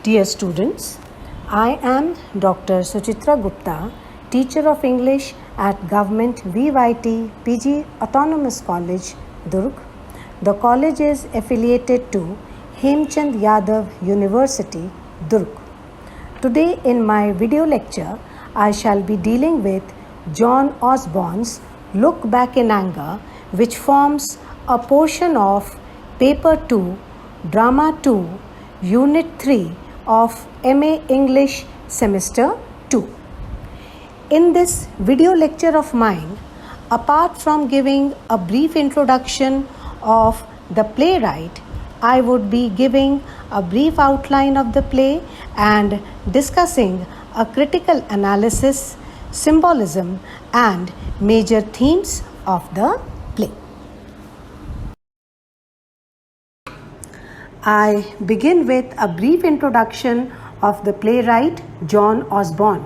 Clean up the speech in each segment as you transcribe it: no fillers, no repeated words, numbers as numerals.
Dear students, I am Dr. Suchitra Gupta, teacher of English at Government VYT PG Autonomous College, Durg. The college is affiliated to Hemchand Yadav University, Durg. Today in my video lecture, I shall be dealing with John Osborne's Look Back in Anger, which forms a portion of Paper 2, Drama 2, Unit 3 of MA English Semester 2. In this video lecture of mine, apart from giving a brief introduction of the playwright, I would be giving a brief outline of the play and discussing a critical analysis, symbolism, and major themes of the play. I begin with a brief introduction of the playwright John Osborne.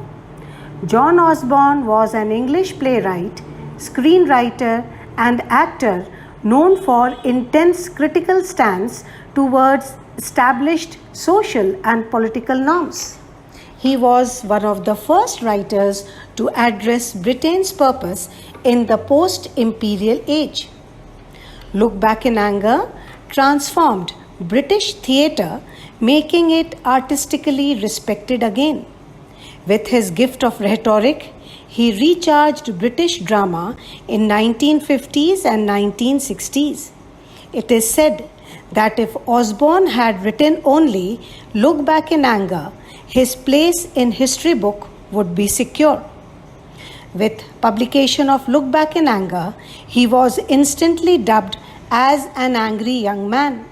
John Osborne was an English playwright, screenwriter, and actor known for intense critical stance towards established social and political norms. He was one of the first writers to address Britain's purpose in the post-imperial age. Look Back in Anger transformed British theatre, making it artistically respected again. With his gift of rhetoric, he recharged British drama in 1950s and 1960s. It is said that if Osborne had written only Look Back in Anger, his place in history book would be secure. With publication of Look Back in Anger, he was instantly dubbed as an angry young man.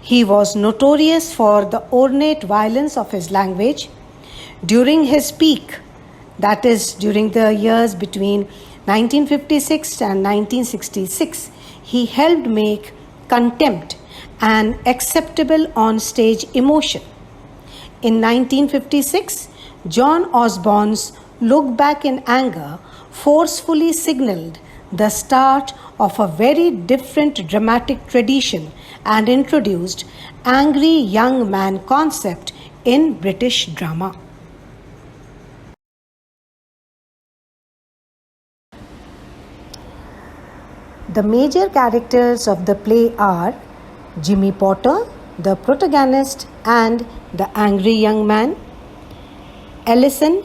He was notorious for the ornate violence of his language. During his peak, that is, during the years between 1956 and 1966, he helped make contempt an acceptable on-stage emotion. In 1956, John Osborne's Look Back in Anger forcefully signaled the start of a very different dramatic tradition and introduced angry young man concept in British drama. The major characters of the play are Jimmy Potter, the protagonist and the angry young man; Ellison,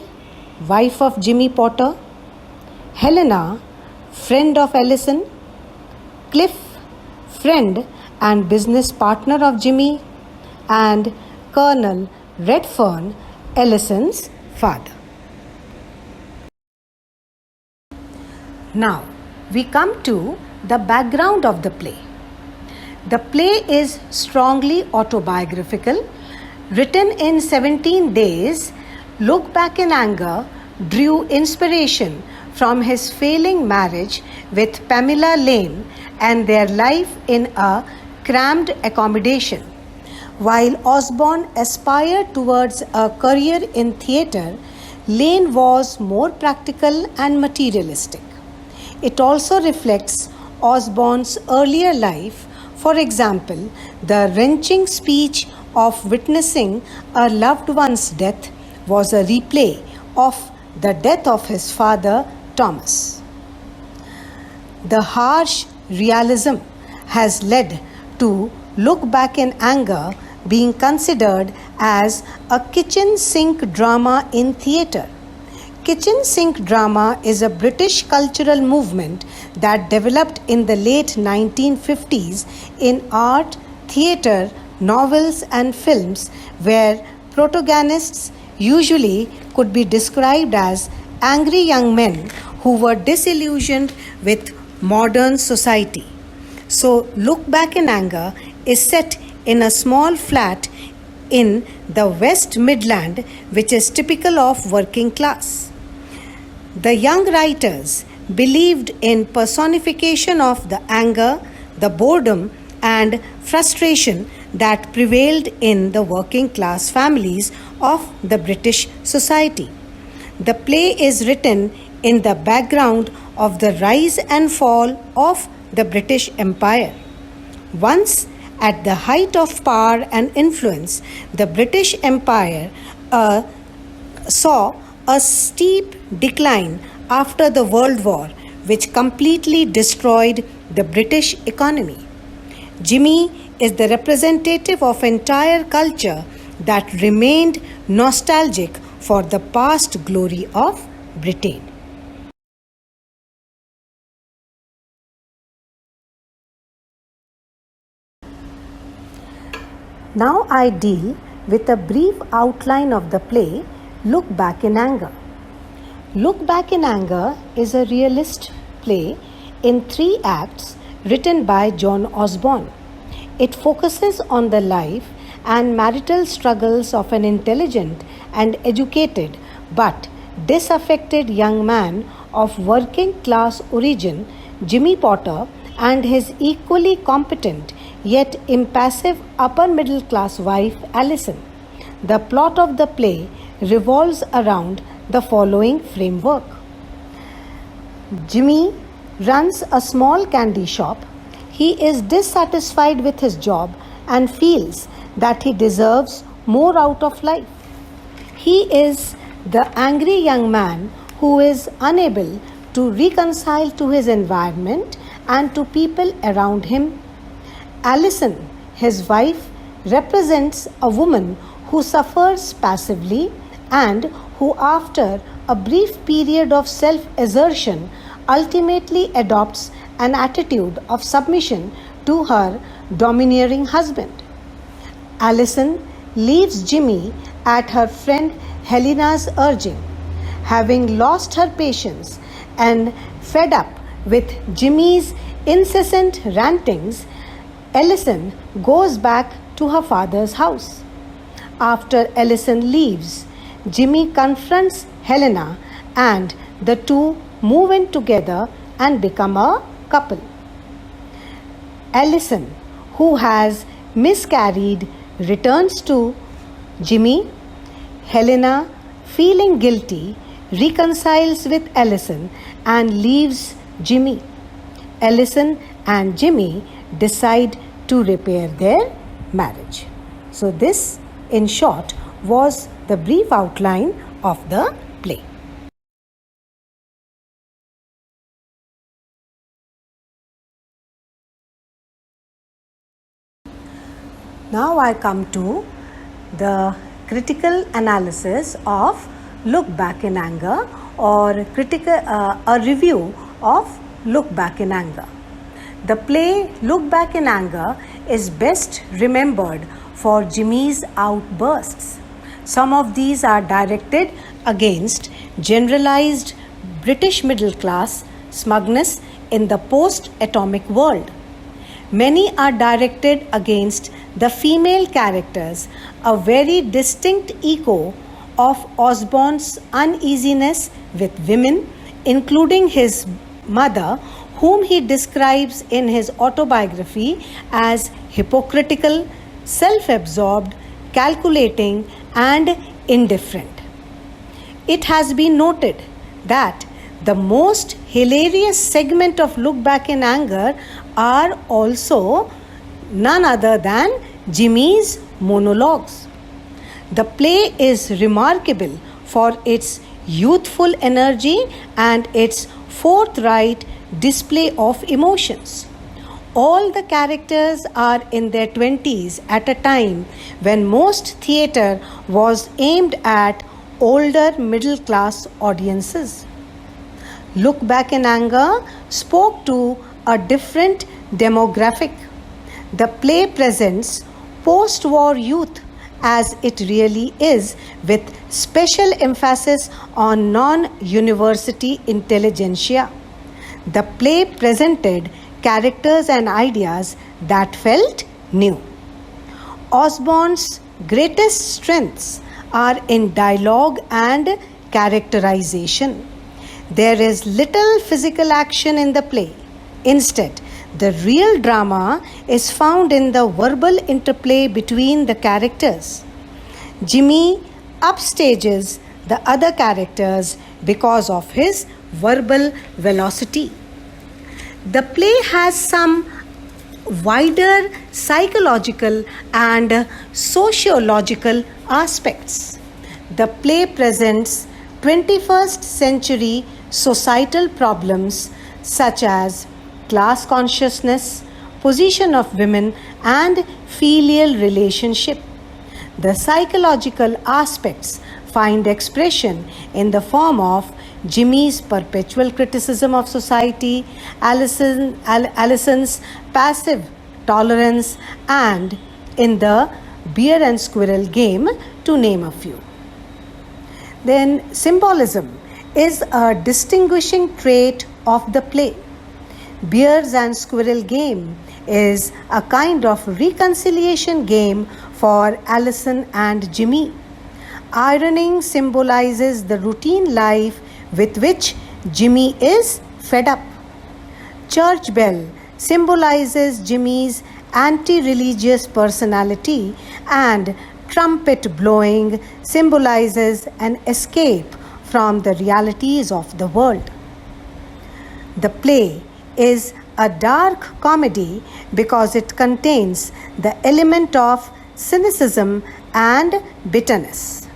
wife of Jimmy Potter; Helena, friend of Ellison; Cliff, friend and business partner of Jimmy; and Colonel Redfern, Ellison's father. Now, we come to the background of the play. The play is strongly autobiographical. Written in 17 days, Look Back in Anger drew inspiration from his failing marriage with Pamela Lane and their life in a crammed accommodation. While Osborne aspired towards a career in theatre, Lane was more practical and materialistic. It also reflects Osborne's earlier life. For example, the wrenching speech of witnessing a loved one's death was a replay of the death of his father, Thomas. The harsh realism has led to Look Back in Anger being considered as a kitchen sink drama in theatre. Kitchen sink drama is a British cultural movement that developed in the late 1950s in art, theatre, novels, and films, where protagonists usually could be described as angry young men who were disillusioned with modern society. So, Look Back in Anger is set in a small flat in the West Midland, which is typical of working class. The young writers believed in personification of the anger, the boredom, and frustration that prevailed in the working class families of the British society. The play is written in the background of the rise and fall of the British Empire. Once At the height of power and influence, the British Empire saw a steep decline after the World War, which completely destroyed the British economy. Jimmy is the representative of entire culture that remained nostalgic for the past glory of Britain. Now I deal with a brief outline of the play Look Back in Anger. Look Back in Anger is a realist play in 3 acts written by John Osborne. It focuses on the life and marital struggles of an intelligent and educated but disaffected young man of working class origin, Jimmy Potter, and his equally competent yet impassive upper middle class wife, Allison. The plot of the play revolves around the following framework. Jimmy runs a small candy shop. He is dissatisfied with his job and feels that he deserves more out of life. He is the angry young man who is unable to reconcile to his environment and to people around him. Allison, his wife, represents a woman who suffers passively and who, after a brief period of self-assertion, ultimately adopts an attitude of submission to her domineering husband. Allison leaves Jimmy at her friend Helena's urging. Having lost her patience and fed up with Jimmy's incessant rantings, Allison goes back to her father's house. After Allison leaves, Jimmy confronts Helena and the two move in together and become a couple. Allison, who has miscarried, returns to Jimmy. Helena, feeling guilty, reconciles with Allison and leaves Jimmy. Allison and Jimmy decide to repair their marriage. So this, in short, was the brief outline of the play. Now I come to the critical analysis of Look Back in Anger, or a review of Look Back in Anger. The play Look Back in Anger is best remembered for Jimmy's outbursts. Some of these are directed against generalized British middle class smugness in the post-atomic world. Many are directed against the female characters, a very distinct echo of Osborne's uneasiness with women, including his mother, whom he describes in his autobiography as hypocritical, self-absorbed, calculating, and indifferent. It has been noted that the most hilarious segment of Look Back in Anger are also none other than Jimmy's monologues. The play is remarkable for its youthful energy and its forthright display of emotions. All the characters are in their 20s at a time when most theatre was aimed at older middle class audiences. Look Back in Anger spoke to a different demographic. The play presents post-war youth as it really is, with special emphasis on non-university intelligentsia. The play presented characters and ideas that felt new. Osborne's greatest strengths are in dialogue and characterization. There is little physical action in the play. Instead, the real drama is found in the verbal interplay between the characters. Jimmy upstages the other characters because of his verbal velocity. The play has some wider psychological and sociological aspects. The play presents 21st century societal problems such as class consciousness, position of women, and filial relationship. The psychological aspects find expression in the form of Jimmy's perpetual criticism of society, Allison's passive tolerance, and in the bear and squirrel game, to name a few. Then, symbolism is a distinguishing trait of the play. Bears and squirrel game is a kind of reconciliation game for Allison and Jimmy. Ironing symbolizes the routine life with which Jimmy is fed up. Church bell symbolizes Jimmy's anti-religious personality, and trumpet blowing symbolizes an escape from the realities of the world. The play is a dark comedy because it contains the element of cynicism and bitterness.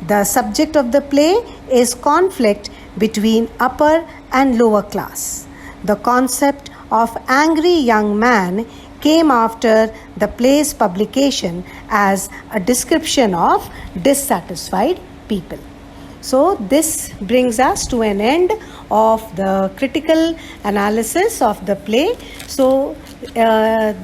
The subject of the play is conflict between upper and lower class. The concept of angry young man came after the play's publication as a description of dissatisfied people. So this brings us to an end of the critical analysis of the play. So the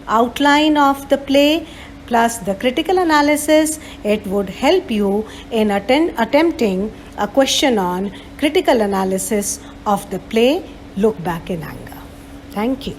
outline of the play plus the critical analysis, it would help you in attempting a question on critical analysis of the play Look Back in Anger. Thank you.